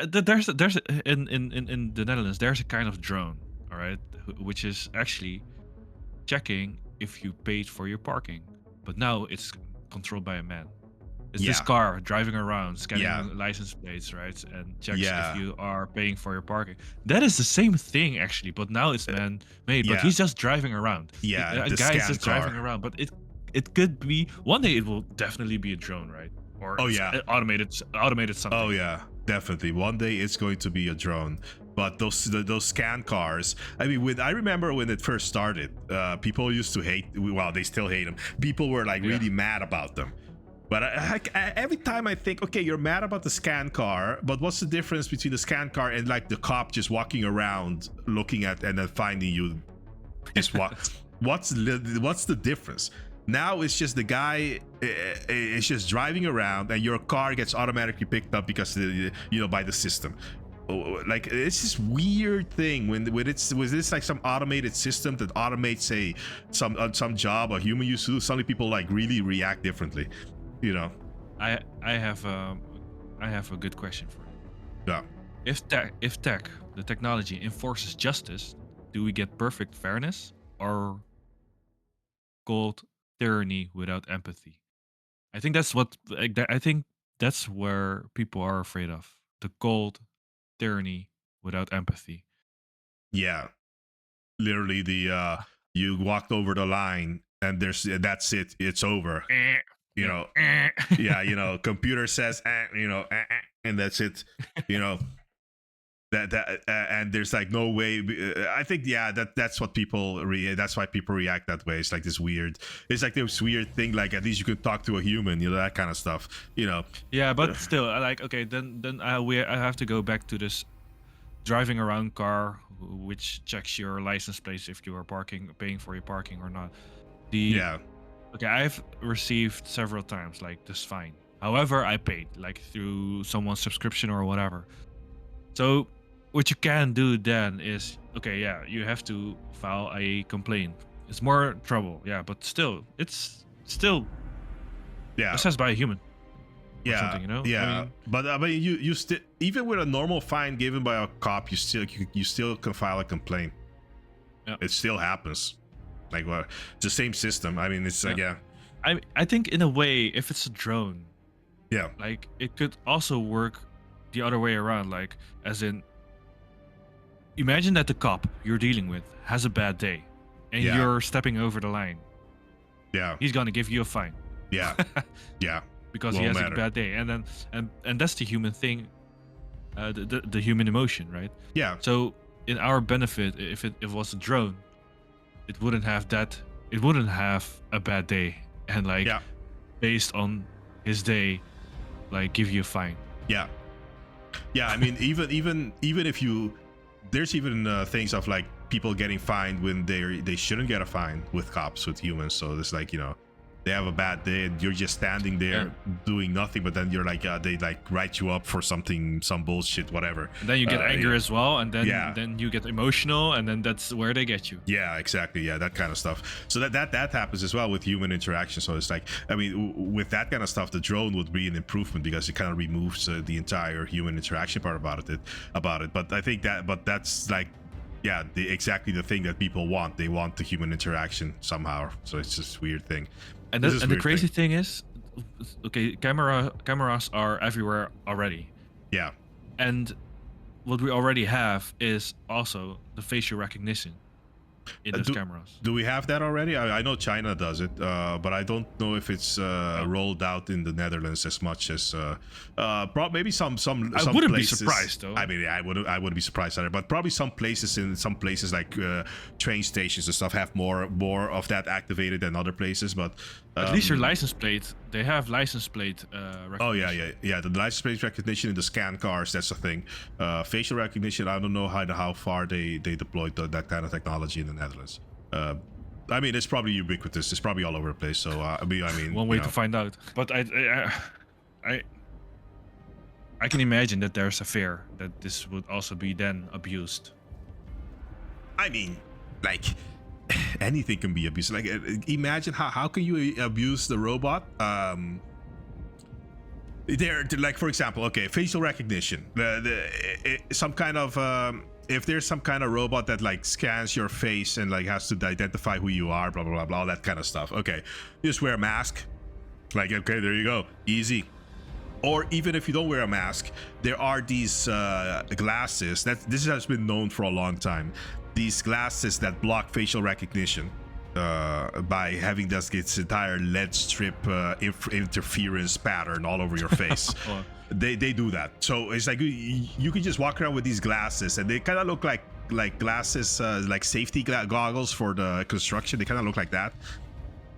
in the Netherlands there's a kind of drone, all right, which is actually checking if you paid for your parking, but now it's controlled by a man. It's this Yeah, car driving around, yeah, scanning license plates, right, and checks if yeah, you are paying for your parking. That is the same thing actually, but now it's uh, man-made. But yeah, he's just driving around. yeah. A The guy is scan just driving car. around, but it could be one day. It will definitely be a drone, right, or Oh yeah, automated oh something. yeah, definitely. One day it's going to be a drone. But those scan cars. I mean, I remember when it first started, people used to hate. Well, they still hate them. People were like Yeah. really mad about them. But every time I think, okay, you're mad about the scan car, but what's the difference between the scan car and like the cop just walking around looking at and then finding you just walk? What's the difference? Now it's just the guy is just driving around and your car gets automatically picked up because by the system. Like it's this weird thing when it's was this like some automated system that automates some job a human used to do. Suddenly people like really react differently, you know. I I have I have a good question for you. Yeah. If the technology enforces justice, do we get perfect fairness or cold tyranny without empathy? I think that's what like, I think that's where people are afraid of. The cold tyranny without empathy. Yeah, literally the you walked over the line and that's it, it's over, Eh, you yeah. know. Eh. Yeah, computer says and that's it, you know. And there's like no way. I think yeah, that's what that's why people react that way. It's like this weird, it's like this weird thing, like at least you can talk to a human, that kind of stuff, Yeah, but still, like, okay, then I have to go back to this driving around car, which checks your license plates if you are paying for your parking or not. The yeah, Okay, I've received several times like this fine. However, I paid like through someone's subscription or whatever. So what you can do then is, okay, yeah, you have to file a complaint. It's more trouble, yeah, but still, it's still yeah, assessed by a human or yeah, something, you know? I yeah. mean, But I mean, you still, even with a normal fine given by a cop, you still can file a complaint. yeah, It still happens. Like, well, it's the same system. I mean, it's yeah. like, yeah, I think in a way, if it's a drone, yeah, like it could also work the other way around, like as in imagine that the cop you're dealing with has a bad day and yeah, you're stepping over the line. yeah, He's gonna give you a fine yeah, yeah. because he Won't has a matter. bad day, and then and that's the human thing, the human emotion, right? Yeah, So in our benefit, if it was a drone, it wouldn't have that. It wouldn't have a bad day, and like yeah, based on his day, like give you a fine. yeah. Yeah, I mean, even if you, there's even things of like people getting fined when they shouldn't get a fine with cops with humans. So it's like, they have a bad day and you're just standing Yeah. there doing nothing, but then you're like, they like write you up for something, some bullshit, whatever. And then you get anger Yeah, as well, and yeah, then you get emotional, and then that's where they get you. yeah, exactly. Yeah, that kind of stuff. So that happens as well with human interaction. So it's like, I mean, with that kind of stuff, the drone would be an improvement because it kind of removes the entire human interaction part about it. But I think that's like, yeah, exactly the thing that people want. They want the human interaction somehow. So it's just weird thing. And This is the weird crazy thing. thing is, okay, cameras are everywhere already, Yeah. and what we already have is also the facial recognition in Uh, those do cameras. do we have that already? I know China does it, but I don't know if it's Oh, rolled out in the Netherlands as much as maybe I some wouldn't be places. surprised though. I mean, yeah, I wouldn't be surprised either. But probably some places like train stations and stuff have more of that activated than other places. But At least your license plate, they have license plate recognition. oh yeah. The license plate recognition in the scan cars, that's a thing. Facial recognition, I don't know how far they deployed that kind of technology in the Netherlands. I mean, it's probably ubiquitous. It's probably all over the place. So I mean, One way to find out. But I I can imagine that there's a fear that this would also be then abused. I mean, like anything can be abused. Like imagine how can you abuse the robot? they're like, for example, okay, facial recognition, some kind of if there's some kind of robot that like scans your face and like has to identify who you are, blah blah blah blah, all that kind of stuff. Okay, you just wear a mask, like, okay, there you go, easy. Or even if you don't wear a mask, there are these glasses that this has been known for a long time. These glasses that block facial recognition by having this entire LED strip interference pattern all over your face. Oh, They do that. So it's like you can just walk around with these glasses, and they kind of look like glasses, like safety goggles for the construction. They kind of look like that.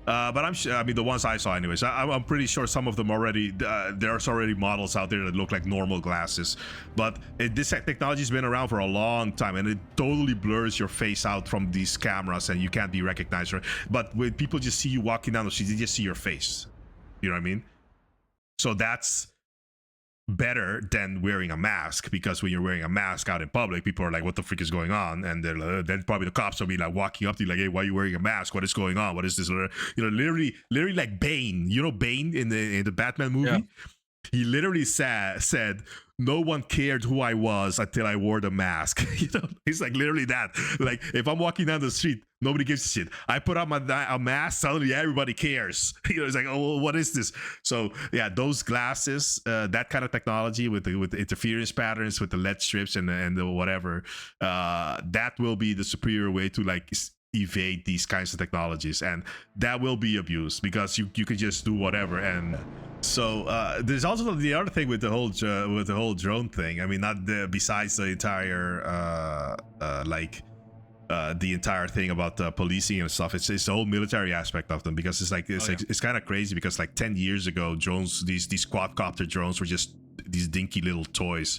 But I'm sure, I mean, the ones I saw anyways, I'm pretty sure some of them already, there's already models out there that look like normal glasses. But this technology's been around for a long time, and it totally blurs your face out from these cameras, and you can't be recognized. But when people just see you walking down the street, they just see your face. You know what I mean? So that's better than wearing a mask, because when you're wearing a mask out in public, people are like, what the freak is going on? And they're like, then probably the cops will be like walking up to you like, hey, why are you wearing a mask? What is going on? What is this? You know, literally like Bane, you know, Bane in the Batman movie. Yeah. He literally said no one cared who I was until I wore the mask. You know, it's like literally that. Like, if I'm walking down the street, nobody gives a shit. I put on a mask, suddenly everybody cares. You know, it's like, oh, well, what is this? So yeah, those glasses, that kind of technology with the interference patterns, with the LED strips and the whatever, that will be the superior way to like evade these kinds of technologies, and that will be abused because you can just do whatever. And so there's also the other thing with the whole drone thing. I mean, not besides the entire the entire thing about policing and stuff. It's the whole military aspect of them, because it's kind of crazy, because like 10 years ago, drones, these quadcopter drones were just these dinky little toys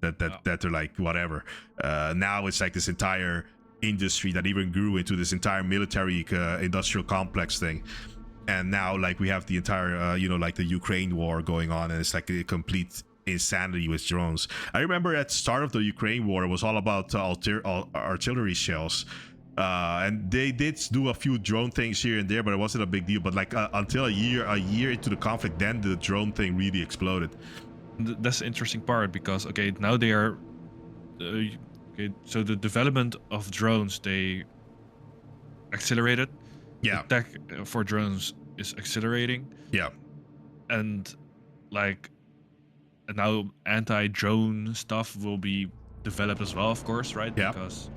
that are like whatever. Now it's like this entire industry that even grew into this entire military industrial complex thing. And now like we have the entire like the Ukraine war going on, and it's like a complete insanity with drones. I remember at the start of the Ukraine war, it was all about artillery shells, and they did do a few drone things here and there, but it wasn't a big deal. But like until a year into the conflict, then the drone thing really exploded. That's the interesting part, because okay, now they are okay, so the development of drones, they accelerated. Yeah. The tech for drones is accelerating. Yeah. And like, and now anti-drone stuff will be developed as well, of course, right? Yeah. Because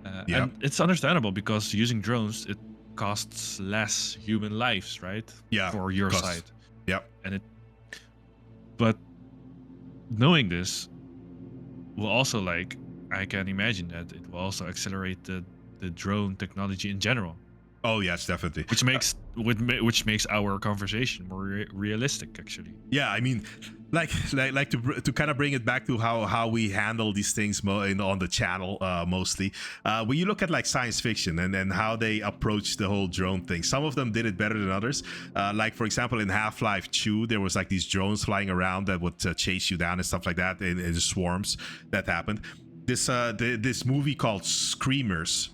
and it's understandable, because using drones, it costs less human lives, right? Yeah. For your side. Yeah. But knowing this will also, like, I can imagine that it will also accelerate the drone technology in general. Oh yes, definitely. Which makes our conversation more realistic, actually. Yeah, I mean, like to kind of bring it back to how we handle these things on the channel, mostly. When you look at like science fiction and how they approach the whole drone thing, some of them did it better than others. Like for example, in Half-Life 2, there was like these drones flying around that would chase you down and stuff like that in swarms. That happened. This movie called Screamers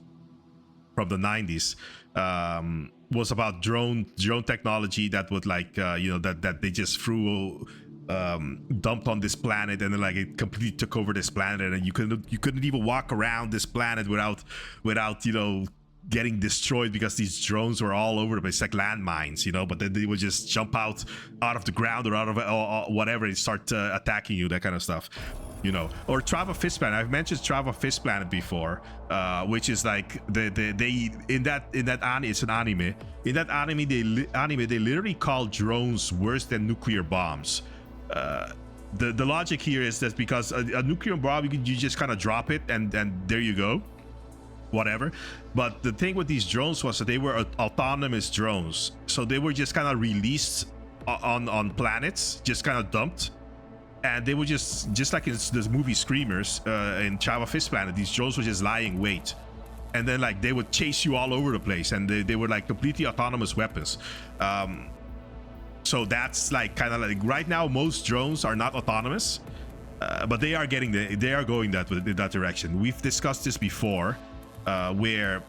from the 90s. Was about drone technology that would like that they just dumped on this planet, and then like it completely took over this planet, and you couldn't even walk around this planet without getting destroyed, because these drones were all over the place, like landmines, but then they would just jump out of the ground or out of or whatever and start attacking you, that kind of stuff. Or Trava Fist Planet. I've mentioned Trava Fist Planet before, which is like they in that it's an anime. In that anime, they literally call drones worse than nuclear bombs. The logic here is that because a nuclear bomb, you just kind of drop it and there you go, whatever. But the thing with these drones was that they were autonomous drones, so they were just kind of released on planets, just kind of dumped. And they were just like in this movie Screamers, in Trava Fist Planet, these drones were just lying wait, and then like they would chase you all over the place, and they were like completely autonomous weapons. So that's like kind of like right now most drones are not autonomous, but they are going that direction. We've discussed this before, where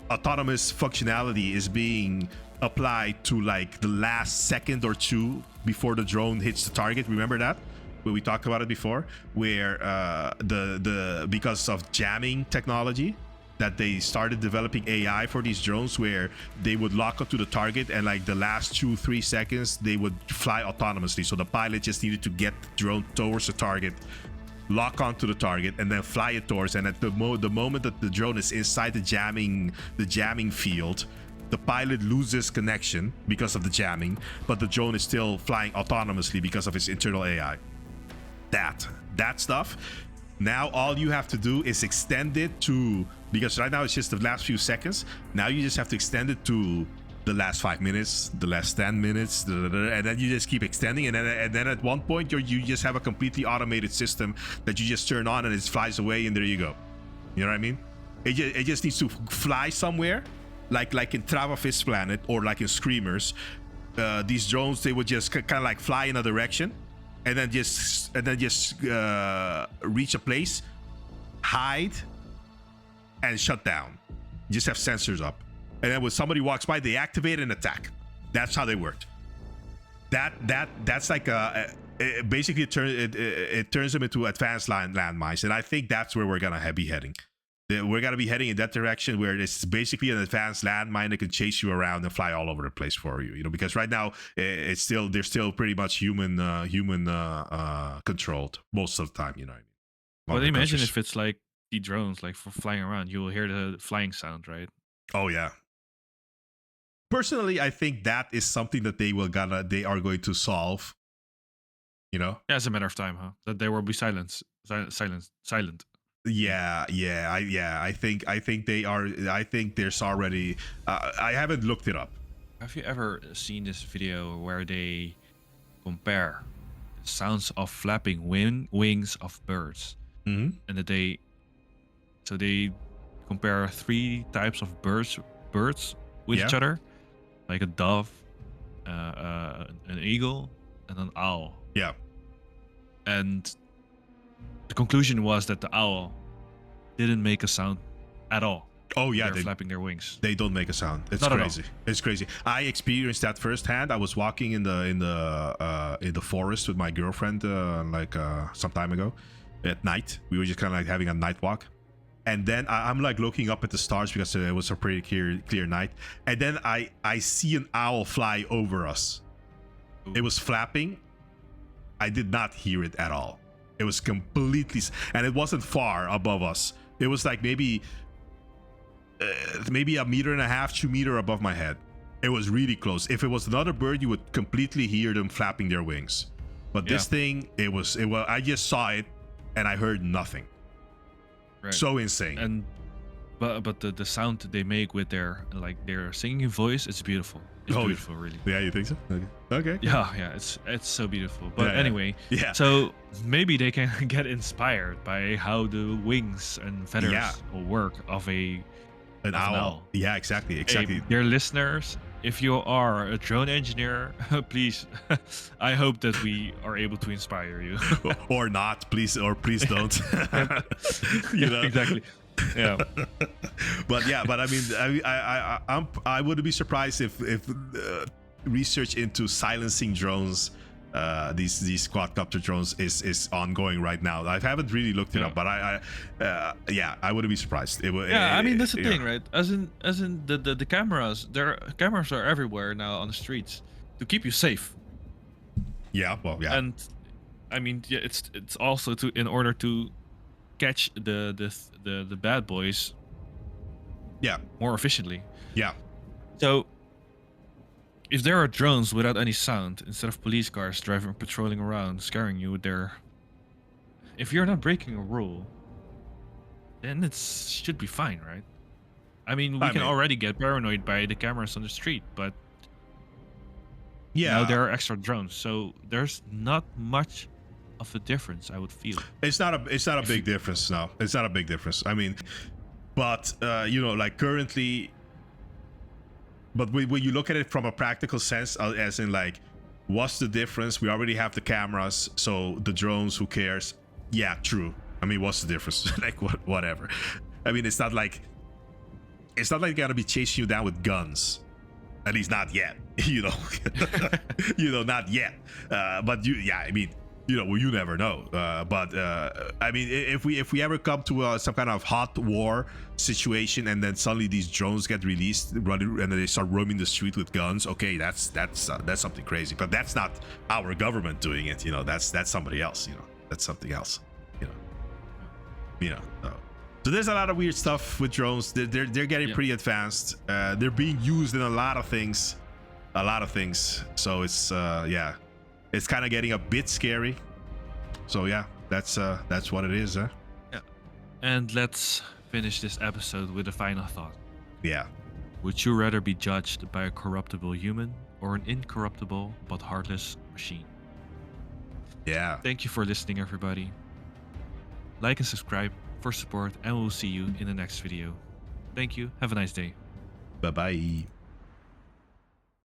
autonomous functionality is being applied to like the last second or two before the drone hits the target. Remember that? Where we talked about it before, where the because of jamming technology, that they started developing AI for these drones where they would lock onto the target and like the last 2-3 seconds they would fly autonomously. So the pilot just needed to get the drone towards the target, lock onto the target, and then fly it towards. And at the moment that the drone is inside the jamming field, the pilot loses connection because of the jamming, but the drone is still flying autonomously because of its internal AI. That stuff. Now all you have to do is extend it to, because right now it's just the last few seconds. Now you just have to extend it to the last 5 minutes, the last 10 minutes, and then you just keep extending. And then at one point you just have a completely automated system that you just turn on and it flies away, and there you go. You know what I mean? It just needs to fly somewhere, like in Trava Fist Planet or like in Screamers. These drones, they would just kind of like fly in a direction, and then just reach a place, hide, and shut down. You just have sensors up, and then when somebody walks by, they activate and attack. That's how they worked. That's like basically it turns them into advanced landmines, and I think that's where we're gonna be heading. We're gonna be heading in that direction where it's basically an advanced landmine that can chase you around and fly all over the place for you. You know, because right now they're still pretty much human controlled most of the time. You know what I mean? Well, Modern imagine countries. if it's like the drones, like for flying around, you will hear the flying sound, right? Oh yeah. Personally, I think that is something that they are going to solve. You know? Yeah, it's a matter of time, huh? That there will be silent. Yeah. I think they are. I think there's already. I haven't looked it up. Have you ever seen this video where they compare the sounds of flapping wings of birds, Mm-hmm. and that they compare 3 types of birds with each Yeah. other, like a dove, an eagle, and an owl. Yeah. And the conclusion was that the owl didn't make a sound at all. Oh yeah. They're flapping their wings. They don't make a sound. It's Not at crazy. It's crazy. I experienced that firsthand. I was walking in the forest with my girlfriend some time ago at night. We were just kind of like having a night walk, and then I'm like looking up at the stars because it was a pretty clear night. And then I see an owl fly over us. It was flapping. I did not hear it at all. It was completely, and it wasn't far above us. It was like maybe a meter and a half, 2 meters above my head. It was really close. If it was another bird, you would completely hear them flapping their wings. But this thing, it was. I just saw it, and I heard nothing. Right. So insane. And but the sound that they make with their singing voice, it's beautiful. It's Oh, beautiful, really. Yeah, you think so? Okay. Yeah, it's so beautiful. But Yeah. anyway, Yeah. so maybe they can get inspired by how the wings and feathers Yeah. will work of An an owl. owl. Yeah, exactly. Hey, dear listeners, if you are a drone engineer, please, I hope that we are able to inspire you. Or not, please, please don't. You know? Exactly. Yeah. But I mean, I wouldn't be surprised if research into silencing drones, these quadcopter drones, is ongoing right now. I haven't really looked it Yeah. up, but I wouldn't be surprised. Yeah, I mean that's the yeah. thing, right? As in the cameras, cameras are everywhere now on the streets to keep you safe. Yeah, well, yeah, And I mean, yeah, it's also in order to catch the bad boys yeah, more efficiently. yeah. So if there are drones without any sound instead of police cars patrolling around scaring you with their, if you're not breaking a rule, then it should be fine, right? I mean, we can already get paranoid by the cameras on the street, but Yeah, now there are extra drones, so there's not much of a difference, I would feel. it's not a big difference. No, it's not a big difference. I mean, but like currently, but when you look at it from a practical sense, as in like, what's the difference? We already have the cameras, so the drones, who cares? Yeah, true. I mean, what's the difference? Like, whatever. I mean, it's not like they're gonna be chasing you down with guns. At least not yet. You know, not yet. But I mean, well, you never know. But I mean, if we ever come to some kind of hot war situation, and then suddenly these drones get released, running, and then they start roaming the street with guns, okay, that's something crazy. But that's not our government doing it. That's somebody else. That's something else. So there's a lot of weird stuff with drones. They're getting pretty advanced. They're being used in a lot of things. So it's it's kind of getting a bit scary. So yeah, that's what it is, huh? Yeah. And let's finish this episode with a final thought. Yeah. Would you rather be judged by a corruptible human or an incorruptible but heartless machine? Yeah. Thank you for listening, everybody. Like and subscribe for support, and we'll see you in the next video. Thank you. Have a nice day. Bye-bye.